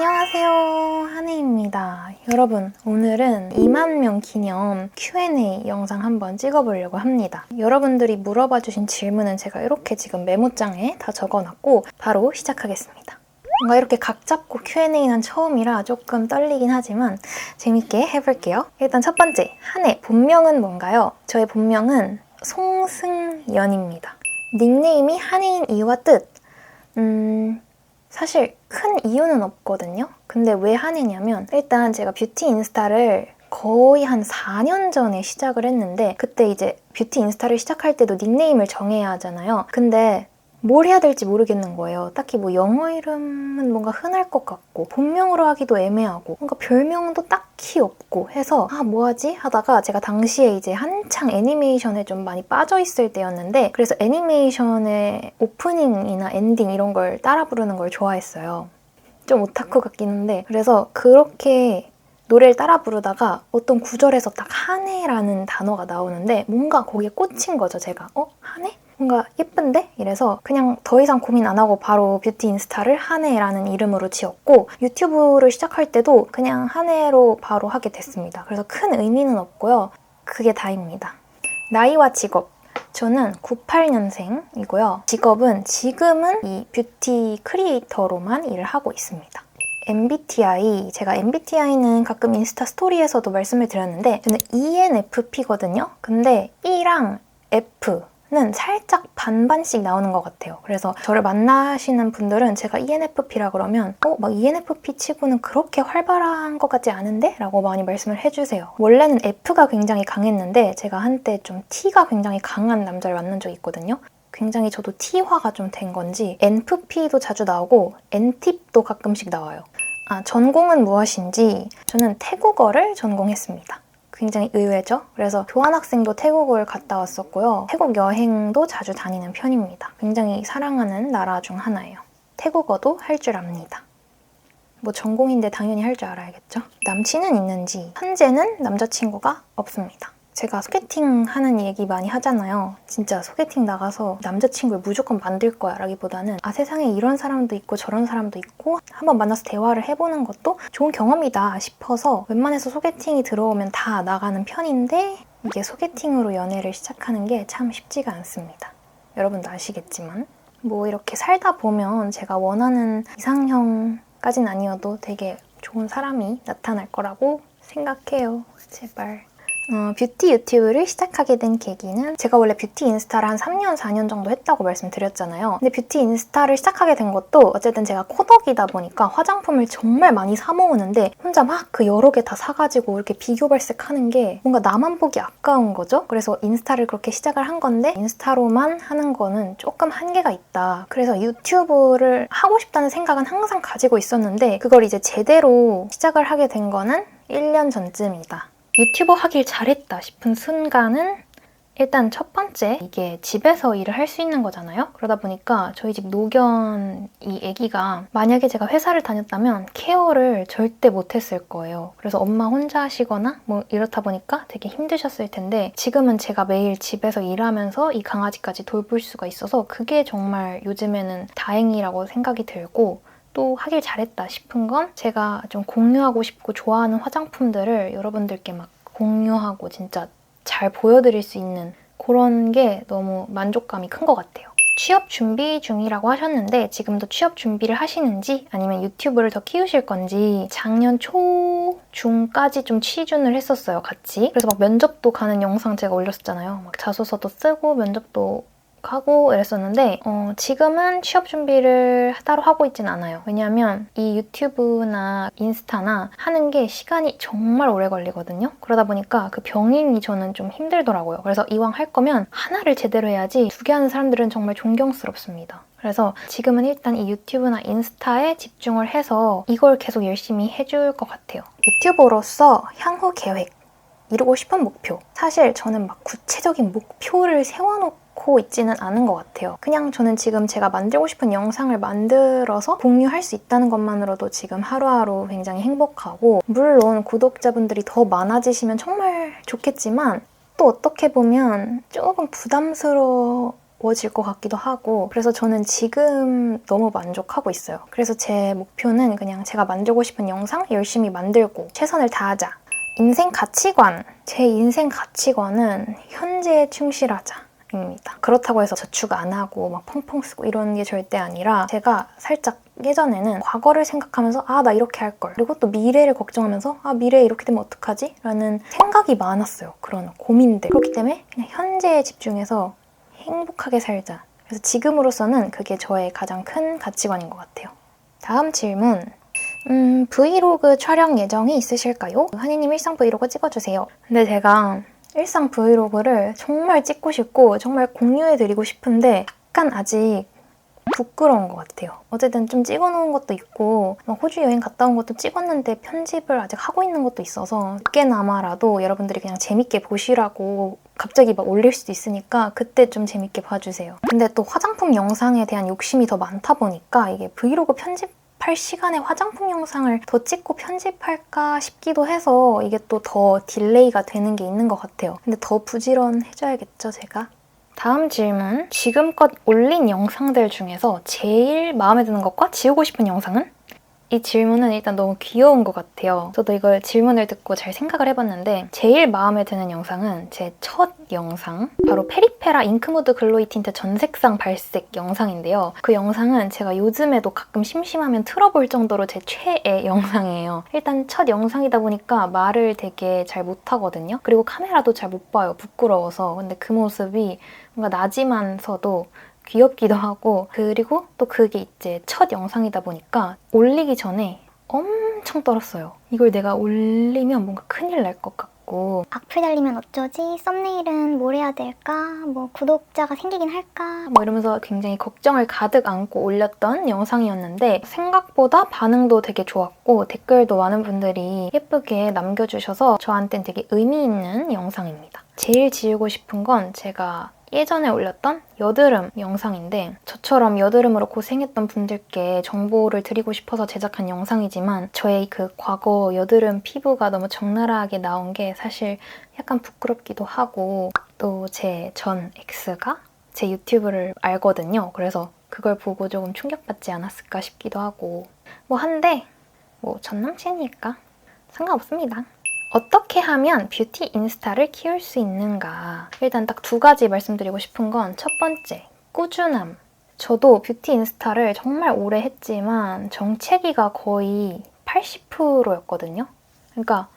안녕하세요, 한혜입니다. 여러분, 오늘은 2만 명 기념 Q&A 영상 한번 찍어보려고 합니다. 여러분들이 물어봐주신 질문은 제가 이렇게 지금 메모장에 다 적어놨고 바로 시작하겠습니다. 뭔가 이렇게 각 잡고 Q&A는 처음이라 조금 떨리긴 하지만 재밌게 해볼게요. 일단 첫 번째, 한혜 본명은 뭔가요? 저의 본명은 송승연입니다. 닉네임이 한혜인 이유와 뜻? 사실 큰 이유는 없거든요. 근데 왜 한혜냐면 일단 제가 뷰티 인스타를 거의 한 4년 전에 시작을 했는데 그때 이제 뷰티 인스타를 시작할 때도 닉네임을 정해야 하잖아요. 근데 뭘 해야 될지 모르겠는 거예요. 딱히 뭐 영어 이름은 뭔가 흔할 것 같고 본명으로 하기도 애매하고 뭔가 별명도 딱히 없고 해서 뭐 하지? 하다가 제가 당시에 이제 한창 애니메이션에 좀 많이 빠져 있을 때였는데 그래서 애니메이션의 오프닝이나 엔딩 이런 걸 따라 부르는 걸 좋아했어요. 좀 오타쿠 같긴 한데 그래서 그렇게 노래를 따라 부르다가 어떤 구절에서 딱 한혜라는 단어가 나오는데 뭔가 거기에 꽂힌 거죠, 제가. 한혜? 뭔가 예쁜데? 이래서 그냥 더 이상 고민 안 하고 바로 뷰티 인스타를 한혜라는 이름으로 지었고 유튜브를 시작할 때도 그냥 한혜로 바로 하게 됐습니다. 그래서 큰 의미는 없고요. 그게 다입니다. 나이와 직업. 저는 98년생이고요. 직업은 지금은 이 뷰티 크리에이터로만 일을 하고 있습니다. MBTI, 제가 MBTI는 가끔 인스타 스토리에서도 말씀을 드렸는데 저는 ENFP거든요. 근데 E랑 F는 살짝 반반씩 나오는 것 같아요. 그래서 저를 만나시는 분들은 제가 ENFP라 그러면 막 ENFP 치고는 그렇게 활발한 것 같지 않은데? 라고 많이 말씀을 해주세요. 원래는 F가 굉장히 강했는데 제가 한때 좀 T가 굉장히 강한 남자를 만난 적이 있거든요. 굉장히 저도 T화가 좀 된 건지 NFP도 자주 나오고 N팁도 가끔씩 나와요. 전공은 무엇인지 저는 태국어를 전공했습니다. 굉장히 의외죠? 그래서 교환학생도 태국을 갔다 왔었고요. 태국 여행도 자주 다니는 편입니다. 굉장히 사랑하는 나라 중 하나예요. 태국어도 할 줄 압니다. 뭐 전공인데 당연히 할 줄 알아야겠죠? 남친은 있는지 현재는 남자친구가 없습니다. 제가 소개팅 하는 얘기 많이 하잖아요. 진짜 소개팅 나가서 남자친구를 무조건 만들 거야 라기보다는 세상에 이런 사람도 있고 저런 사람도 있고 한번 만나서 대화를 해보는 것도 좋은 경험이다 싶어서 웬만해서 소개팅이 들어오면 다 나가는 편인데 이게 소개팅으로 연애를 시작하는 게 참 쉽지가 않습니다. 여러분도 아시겠지만 뭐 이렇게 살다 보면 제가 원하는 이상형까진 아니어도 되게 좋은 사람이 나타날 거라고 생각해요. 제발. 뷰티 유튜브를 시작하게 된 계기는 제가 원래 뷰티 인스타를 한 3년, 4년 정도 했다고 말씀드렸잖아요. 근데 뷰티 인스타를 시작하게 된 것도 어쨌든 제가 코덕이다 보니까 화장품을 정말 많이 사 모으는데 혼자 막 그 여러 개 다 사가지고 이렇게 비교 발색하는 게 뭔가 나만 보기 아까운 거죠? 그래서 인스타를 그렇게 시작을 한 건데 인스타로만 하는 거는 조금 한계가 있다. 그래서 유튜브를 하고 싶다는 생각은 항상 가지고 있었는데 그걸 이제 제대로 시작을 하게 된 거는 1년 전쯤이다. 유튜버 하길 잘했다 싶은 순간은 일단 첫 번째, 이게 집에서 일을 할 수 있는 거잖아요. 그러다 보니까 저희 집 노견 이 애기가 만약에 제가 회사를 다녔다면 케어를 절대 못했을 거예요. 그래서 엄마 혼자 하시거나 뭐 이렇다 보니까 되게 힘드셨을 텐데 지금은 제가 매일 집에서 일하면서 이 강아지까지 돌볼 수가 있어서 그게 정말 요즘에는 다행이라고 생각이 들고 또 하길 잘했다 싶은 건 제가 좀 공유하고 싶고 좋아하는 화장품들을 여러분들께 막 공유하고 진짜 잘 보여드릴 수 있는 그런 게 너무 만족감이 큰 것 같아요. 취업 준비 중이라고 하셨는데 지금도 취업 준비를 하시는지 아니면 유튜브를 더 키우실 건지 작년 초, 중까지 좀 취준을 했었어요, 같이. 그래서 막 면접도 가는 영상 제가 올렸었잖아요. 막 자소서도 쓰고 면접도 하고 이랬었는데 지금은 취업 준비를 따로 하고 있진 않아요. 왜냐하면 이 유튜브나 인스타나 하는 게 시간이 정말 오래 걸리거든요. 그러다 보니까 그 병행이 저는 좀 힘들더라고요. 그래서 이왕 할 거면 하나를 제대로 해야지 2개 하는 사람들은 정말 존경스럽습니다. 그래서 지금은 일단 이 유튜브나 인스타에 집중을 해서 이걸 계속 열심히 해줄 것 같아요. 유튜버로서 향후 계획, 이루고 싶은 목표. 사실 저는 막 구체적인 목표를 세워놓고 있지는 않은 것 같아요. 그냥 저는 지금 제가 만들고 싶은 영상을 만들어서 공유할 수 있다는 것만으로도 지금 하루하루 굉장히 행복하고 물론 구독자분들이 더 많아지시면 정말 좋겠지만 또 어떻게 보면 조금 부담스러울 예뻐질 것 같기도 하고 그래서 저는 지금 너무 만족하고 있어요. 그래서 제 목표는 그냥 제가 만들고 싶은 영상 열심히 만들고 최선을 다하자. 인생 가치관. 제 인생 가치관은 현재에 충실하자. 입니다. 그렇다고 해서 저축 안 하고 막 펑펑 쓰고 이런 게 절대 아니라 제가 살짝 예전에는 과거를 생각하면서 아, 나 이렇게 할 걸. 그리고 또 미래를 걱정하면서 아, 미래에 이렇게 되면 어떡하지? 라는 생각이 많았어요. 그런 고민들. 그렇기 때문에 그냥 현재에 집중해서 행복하게 살자. 그래서 지금으로서는 그게 저의 가장 큰 가치관인 것 같아요. 다음 질문. 브이로그 촬영 예정이 있으실까요? 한이님 일상 브이로그 찍어주세요. 근데 제가 일상 브이로그를 정말 찍고 싶고 정말 공유해드리고 싶은데 약간 아직 부끄러운 것 같아요. 어쨌든 좀 찍어놓은 것도 있고 막 호주 여행 갔다 온 것도 찍었는데 편집을 아직 하고 있는 것도 있어서 늦게나마라도 여러분들이 그냥 재밌게 보시라고 갑자기 막 올릴 수도 있으니까 그때 좀 재밌게 봐주세요. 근데 또 화장품 영상에 대한 욕심이 더 많다 보니까 이게 브이로그 편집할 시간에 화장품 영상을 더 찍고 편집할까 싶기도 해서 이게 또 더 딜레이가 되는 게 있는 것 같아요. 근데 더 부지런해져야겠죠, 제가? 다음 질문. 지금껏 올린 영상들 중에서 제일 마음에 드는 것과 지우고 싶은 영상은? 이 질문은 일단 너무 귀여운 것 같아요. 저도 이걸 질문을 듣고 잘 생각을 해봤는데 제일 마음에 드는 영상은 제 첫 영상, 바로 페리페라 잉크무드 글로이 틴트 전색상 발색 영상인데요. 그 영상은 제가 요즘에도 가끔 심심하면 틀어볼 정도로 제 최애 영상이에요. 일단 첫 영상이다 보니까 말을 되게 잘 못하거든요. 그리고 카메라도 잘 못 봐요, 부끄러워서. 근데 그 모습이 뭔가 나지만서도 귀엽기도 하고 그리고 또 그게 이제 첫 영상이다 보니까 올리기 전에 엄청 떨었어요. 이걸 내가 올리면 뭔가 큰일 날 것 같고 악플 달리면 어쩌지? 썸네일은 뭘 해야 될까? 뭐 구독자가 생기긴 할까? 뭐 이러면서 굉장히 걱정을 가득 안고 올렸던 영상이었는데 생각보다 반응도 되게 좋았고 댓글도 많은 분들이 예쁘게 남겨주셔서 저한테는 되게 의미 있는 영상입니다. 제일 지우고 싶은 건 제가 예전에 올렸던 여드름 영상인데 저처럼 여드름으로 고생했던 분들께 정보를 드리고 싶어서 제작한 영상이지만 저의 그 과거 여드름 피부가 너무 적나라하게 나온 게 사실 약간 부끄럽기도 하고 또 제 전 엑스가 제 유튜브를 알거든요. 그래서 그걸 보고 조금 충격받지 않았을까 싶기도 하고 뭐 한데 뭐 전 남친이니까 상관없습니다. 어떻게 하면 뷰티 인스타를 키울 수 있는가? 일단 딱 두 가지 말씀드리고 싶은 건 첫 번째, 꾸준함. 저도 뷰티 인스타를 정말 오래 했지만 정체기가 거의 80%였거든요. 그러니까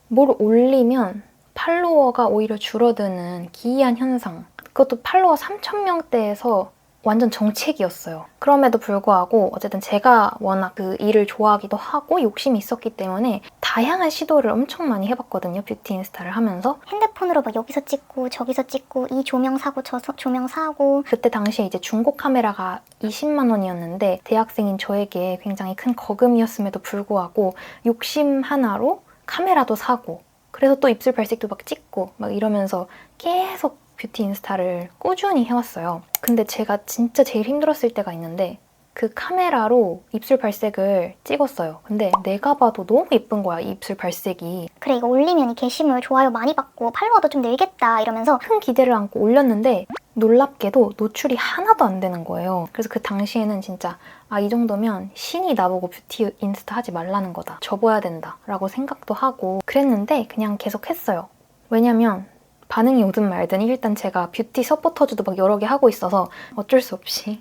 뭘 올리면 팔로워가 오히려 줄어드는 기이한 현상. 그것도 팔로워 3,000명대에서 완전 정책이었어요. 그럼에도 불구하고 어쨌든 제가 워낙 그 일을 좋아하기도 하고 욕심이 있었기 때문에 다양한 시도를 엄청 많이 해봤거든요. 뷰티 인스타를 하면서. 핸드폰으로 막 여기서 찍고 저기서 찍고 이 조명 사고 저 조명 사고 그때 당시에 이제 중고 카메라가 20만 원이었는데 대학생인 저에게 굉장히 큰 거금이었음에도 불구하고 욕심 하나로 카메라도 사고 그래서 또 입술 발색도 막 찍고 막 이러면서 계속 뷰티 인스타를 꾸준히 해왔어요. 근데 제가 진짜 제일 힘들었을 때가 있는데 그 카메라로 입술 발색을 찍었어요. 근데 내가 봐도 너무 예쁜 거야, 이 입술 발색이. 그래 이거 올리면 이 게시물 좋아요 많이 받고 팔로워도 좀 늘겠다 이러면서 큰 기대를 안고 올렸는데 놀랍게도 노출이 하나도 안 되는 거예요. 그래서 그 당시에는 진짜 아, 이 정도면 신이 나보고 뷰티 인스타 하지 말라는 거다. 접어야 된다 라고 생각도 하고 그랬는데 그냥 계속 했어요. 왜냐면 반응이 오든 말든 일단 제가 뷰티 서포터즈도 막 여러 개 하고 있어서 어쩔 수 없이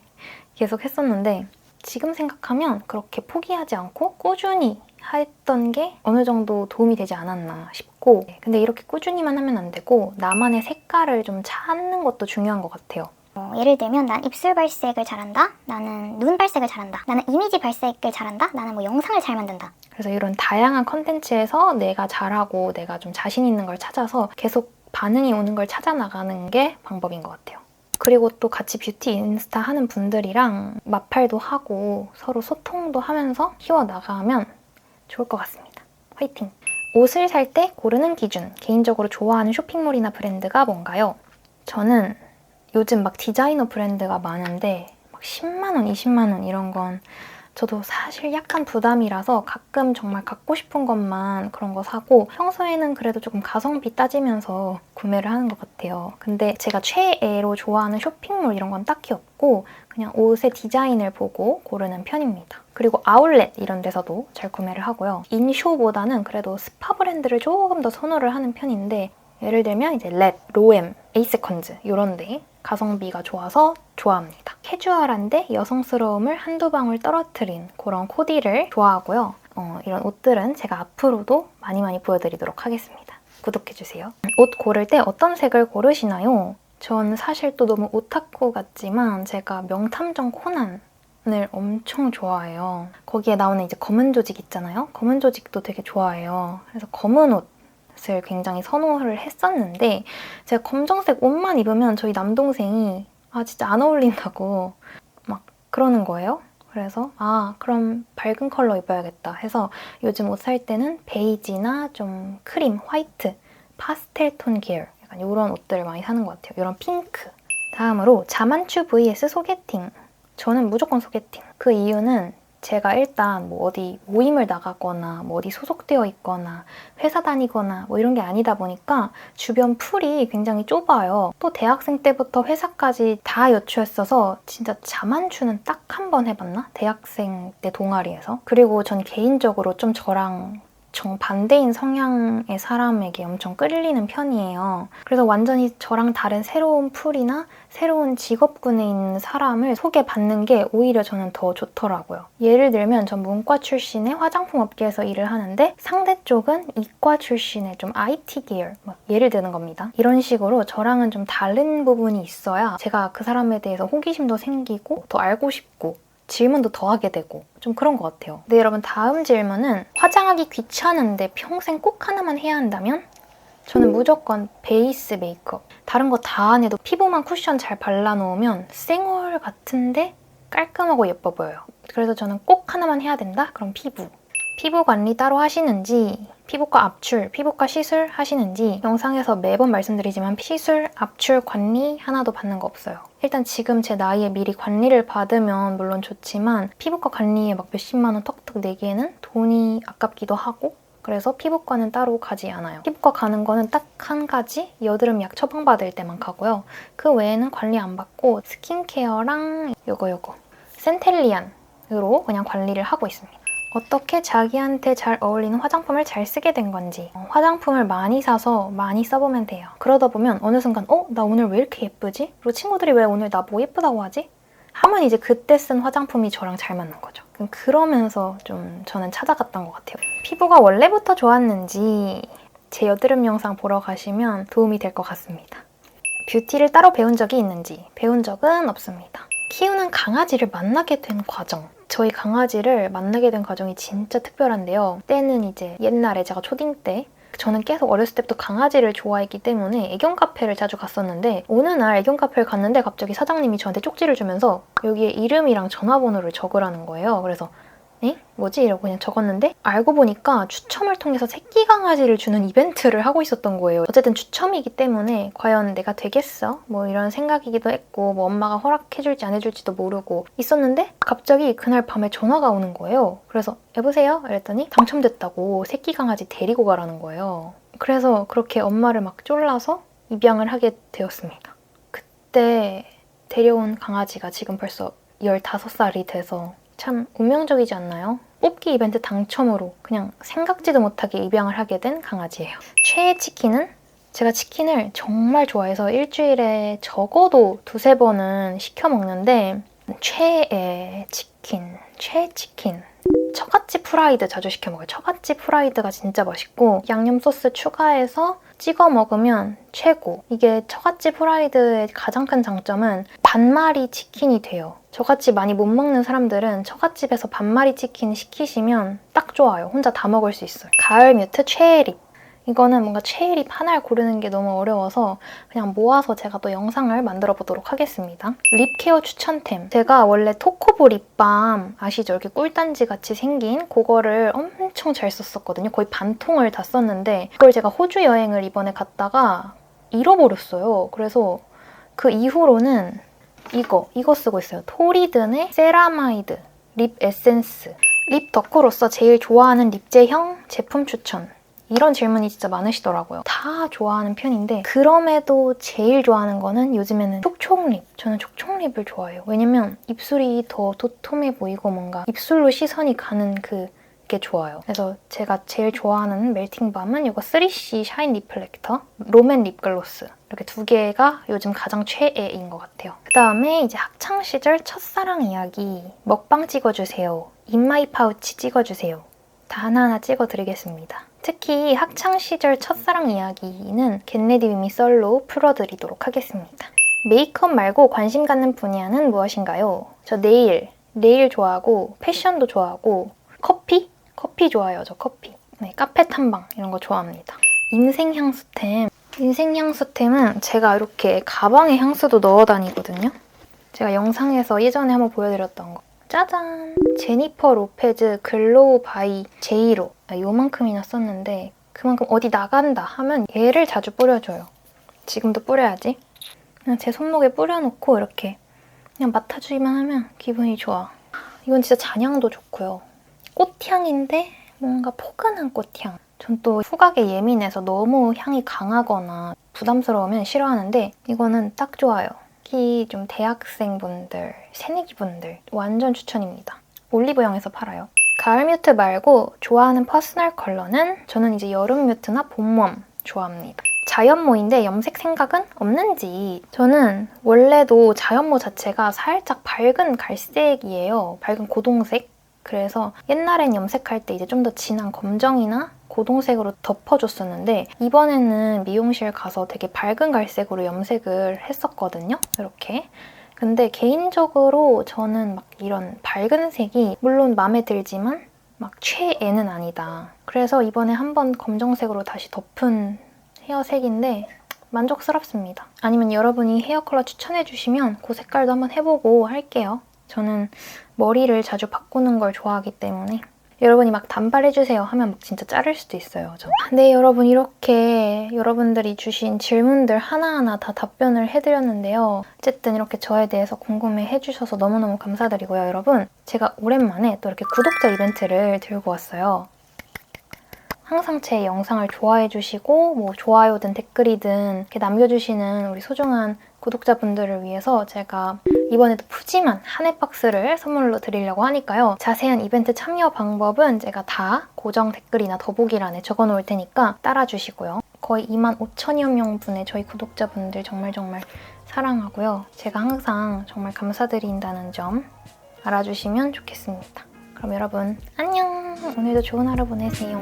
계속 했었는데 지금 생각하면 그렇게 포기하지 않고 꾸준히 했던 게 어느 정도 도움이 되지 않았나 싶고 근데 이렇게 꾸준히만 하면 안 되고 나만의 색깔을 좀 찾는 것도 중요한 것 같아요. 예를 들면 난 입술 발색을 잘한다? 나는 눈 발색을 잘한다. 나는 이미지 발색을 잘한다? 나는 뭐 영상을 잘 만든다. 그래서 이런 다양한 컨텐츠에서 내가 잘하고 내가 좀 자신 있는 걸 찾아서 계속 반응이 오는 걸 찾아 나가는 게 방법인 것 같아요. 그리고 또 같이 뷰티 인스타 하는 분들이랑 마팔도 하고 서로 소통도 하면서 키워나가면 좋을 것 같습니다. 화이팅! 옷을 살 때 고르는 기준, 개인적으로 좋아하는 쇼핑몰이나 브랜드가 뭔가요? 저는 요즘 막 디자이너 브랜드가 많은데 막 10만 원, 20만 원 이런 건 저도 사실 약간 부담이라서 가끔 정말 갖고 싶은 것만 그런 거 사고 평소에는 그래도 조금 가성비 따지면서 구매를 하는 것 같아요. 근데 제가 최애로 좋아하는 쇼핑몰 이런 건 딱히 없고 그냥 옷의 디자인을 보고 고르는 편입니다. 그리고 아울렛 이런 데서도 잘 구매를 하고요. 인쇼보다는 그래도 스파 브랜드를 조금 더 선호를 하는 편인데 예를 들면 이제 랩, 로엠, 에이세컨즈 이런 데 가성비가 좋아서 좋아합니다. 캐주얼한데 여성스러움을 한두 방울 떨어뜨린 그런 코디를 좋아하고요. 이런 옷들은 제가 앞으로도 많이 보여드리도록 하겠습니다. 구독해주세요. 옷 고를 때 어떤 색을 고르시나요? 전 사실 또 너무 오타쿠 같지만 제가 명탐정 코난을 엄청 좋아해요. 거기에 나오는 이제 검은 조직 있잖아요. 검은 조직도 되게 좋아해요. 그래서 검은 옷을 굉장히 선호를 했었는데 제가 검정색 옷만 입으면 저희 남동생이 진짜 안 어울린다고 막 그러는 거예요. 그래서 그럼 밝은 컬러 입어야겠다 해서 요즘 옷 살 때는 베이지나 좀 크림, 화이트, 파스텔 톤 계열 약간 이런 옷들을 많이 사는 것 같아요. 이런 핑크. 다음으로 자만추 vs 소개팅. 저는 무조건 소개팅. 그 이유는 제가 일단 뭐 어디 모임을 나가거나 뭐 어디 소속되어 있거나 회사 다니거나 뭐 이런 게 아니다 보니까 주변 풀이 굉장히 좁아요. 또 대학생 때부터 회사까지 다 여추했어서 진짜 자만추는 딱 한 번 해봤나? 대학생 때 동아리에서. 그리고 전 개인적으로 좀 저랑 정반대인 성향의 사람에게 엄청 끌리는 편이에요. 그래서 완전히 저랑 다른 새로운 풀이나 새로운 직업군에 있는 사람을 소개받는 게 오히려 저는 더 좋더라고요. 예를 들면 전 문과 출신의 화장품 업계에서 일을 하는데 상대 쪽은 이과 출신의 좀 IT 계열 예를 드는 겁니다. 이런 식으로 저랑은 좀 다른 부분이 있어야 제가 그 사람에 대해서 호기심도 생기고 더 알고 싶고 질문도 더 하게 되고 좀 그런 것 같아요. 네, 여러분 다음 질문은 화장하기 귀찮은데 평생 꼭 하나만 해야 한다면? 저는 무조건 베이스 메이크업. 다른 거 다 안 해도 피부만 쿠션 잘 발라놓으면 쌩얼 같은데 깔끔하고 예뻐 보여요. 그래서 저는 꼭 하나만 해야 된다? 그럼 피부. 피부 관리 따로 하시는지, 피부과 압출, 피부과 시술 하시는지 영상에서 매번 말씀드리지만 시술, 압출, 관리 하나도 받는 거 없어요. 일단 지금 제 나이에 미리 관리를 받으면 물론 좋지만 피부과 관리에 막 몇십만 원 턱턱 내기에는 돈이 아깝기도 하고 그래서 피부과는 따로 가지 않아요. 피부과 가는 거는 딱 한 가지 여드름 약 처방받을 때만 가고요. 그 외에는 관리 안 받고 스킨케어랑 요거 센텔리안으로 그냥 관리를 하고 있습니다. 어떻게 자기한테 잘 어울리는 화장품을 잘 쓰게 된 건지 화장품을 많이 사서 많이 써보면 돼요. 그러다 보면 어느 순간 나 오늘 왜 이렇게 예쁘지? 그리고 친구들이 왜 오늘 나 뭐 예쁘다고 하지? 하면 이제 그때 쓴 화장품이 저랑 잘 맞는 거죠. 그러면서 좀 저는 찾아갔던 것 같아요. 피부가 원래부터 좋았는지 제 여드름 영상 보러 가시면 도움이 될 것 같습니다. 뷰티를 따로 배운 적이 있는지 배운 적은 없습니다. 키우는 강아지를 만나게 된 과정. 저희 강아지를 만나게 된 과정이 진짜 특별한데요. 때는 이제 옛날에 제가 초딩 때 저는 계속 어렸을 때부터 강아지를 좋아했기 때문에 애견 카페를 자주 갔었는데 어느 날 애견 카페를 갔는데 갑자기 사장님이 저한테 쪽지를 주면서 여기에 이름이랑 전화번호를 적으라는 거예요. 그래서 뭐지? 이러고 그냥 적었는데 알고 보니까 추첨을 통해서 새끼 강아지를 주는 이벤트를 하고 있었던 거예요. 어쨌든 추첨이기 때문에 과연 내가 되겠어? 뭐 이런 생각이기도 했고 뭐 엄마가 허락해줄지 안 해줄지도 모르고 있었는데 갑자기 그날 밤에 전화가 오는 거예요. 그래서 여보세요? 이랬더니 당첨됐다고 새끼 강아지 데리고 가라는 거예요. 그래서 그렇게 엄마를 막 쫄라서 입양을 하게 되었습니다. 그때 데려온 강아지가 지금 벌써 15살이 돼서 참 운명적이지 않나요? 뽑기 이벤트 당첨으로 그냥 생각지도 못하게 입양을 하게 된 강아지예요. 최애 치킨은? 제가 치킨을 정말 좋아해서 일주일에 적어도 2-3번은 시켜 먹는데 최애 치킨. 처갓집 프라이드 자주 시켜 먹어요. 처갓집 프라이드가 진짜 맛있고 양념 소스 추가해서 찍어 먹으면 최고. 이게 처갓집 프라이드의 가장 큰 장점은 반마리 치킨이 돼요. 저같이 많이 못 먹는 사람들은 처갓집에서 반마리 치킨 시키시면 딱 좋아요. 혼자 다 먹을 수 있어요. 가을 뮤트 최애립. 이거는 뭔가 최애립 하나를 고르는 게 너무 어려워서 그냥 모아서 제가 또 영상을 만들어 보도록 하겠습니다. 립케어 추천템. 제가 원래 토코보 립밤 아시죠? 이렇게 꿀단지 같이 생긴 그거를 엄청 잘 썼었거든요. 거의 반 통을 다 썼는데 그걸 제가 호주 여행을 이번에 갔다가 잃어버렸어요. 그래서 그 이후로는 이거 쓰고 있어요. 토리든의 세라마이드. 립 에센스. 립 덕후로서 제일 좋아하는 립제형 제품 추천. 이런 질문이 진짜 많으시더라고요. 다 좋아하는 편인데 그럼에도 제일 좋아하는 거는 요즘에는 촉촉립. 저는 촉촉립을 좋아해요. 왜냐면 입술이 더 도톰해 보이고 뭔가 입술로 시선이 가는 그게 좋아요. 그래서 제가 제일 좋아하는 멜팅밤은 이거 3C 샤인 리플렉터, 롬앤 립글로스. 이렇게 두 개가 요즘 가장 최애인 것 같아요. 그다음에 이제 학창시절 첫사랑 이야기. 먹방 찍어주세요. 인마이 파우치 찍어주세요. 다 하나하나 찍어드리겠습니다. 특히 학창시절 첫사랑 이야기는 겟레디 위미 썰로 풀어드리도록 하겠습니다. 메이크업 말고 관심 갖는 분야는 무엇인가요? 저 네일 좋아하고 패션도 좋아하고 커피 좋아해요. 저 커피. 네, 카페 탐방 이런 거 좋아합니다. 인생 향수템은 제가 이렇게 가방에 향수도 넣어 다니거든요. 제가 영상에서 예전에 한번 보여드렸던 거. 짜잔! 제니퍼 로페즈 글로우 바이 제이로. 요만큼이나 썼는데 그만큼 어디 나간다 하면 얘를 자주 뿌려줘요. 지금도 뿌려야지. 그냥 제 손목에 뿌려놓고 이렇게 그냥 맡아주기만 하면 기분이 좋아. 이건 진짜 잔향도 좋고요. 꽃향인데 뭔가 포근한 꽃향. 전 또 후각에 예민해서 너무 향이 강하거나 부담스러우면 싫어하는데 이거는 딱 좋아요. 특히 좀 대학생분들, 새내기분들 완전 추천입니다. 올리브영에서 팔아요. 가을 뮤트 말고 좋아하는 퍼스널 컬러는 저는 이제 여름 뮤트나 봄웜 좋아합니다. 자연모인데 염색 생각은 없는지. 저는 원래도 자연모 자체가 살짝 밝은 갈색이에요. 밝은 고동색. 그래서 옛날엔 염색할 때 이제 좀 더 진한 검정이나 고동색으로 덮어줬었는데 이번에는 미용실 가서 되게 밝은 갈색으로 염색을 했었거든요. 이렇게. 근데 개인적으로 저는 막 이런 밝은 색이 물론 마음에 들지만 막 최애는 아니다. 그래서 이번에 한번 검정색으로 다시 덮은 헤어색인데 만족스럽습니다. 아니면 여러분이 헤어 컬러 추천해주시면 그 색깔도 한번 해보고 할게요. 저는 머리를 자주 바꾸는 걸 좋아하기 때문에 여러분이 막 단발해주세요 하면 막 진짜 자를 수도 있어요. 네, 여러분 이렇게 여러분들이 주신 질문들 하나하나 다 답변을 해드렸는데요. 어쨌든 이렇게 저에 대해서 궁금해해주셔서 너무너무 감사드리고요. 여러분 제가 오랜만에 또 이렇게 구독자 이벤트를 들고 왔어요. 항상 제 영상을 좋아해주시고 뭐 좋아요든 댓글이든 이렇게 남겨주시는 우리 소중한 구독자분들을 위해서 제가 이번에도 푸짐한 한해 박스를 선물로 드리려고 하니까요. 자세한 이벤트 참여 방법은 제가 다 고정 댓글이나 더보기란에 적어놓을 테니까 따라주시고요. 거의 25,000여 명분의 저희 구독자분들 정말 사랑하고요. 제가 항상 정말 감사드린다는 점 알아주시면 좋겠습니다. 그럼 여러분 안녕! 오늘도 좋은 하루 보내세요.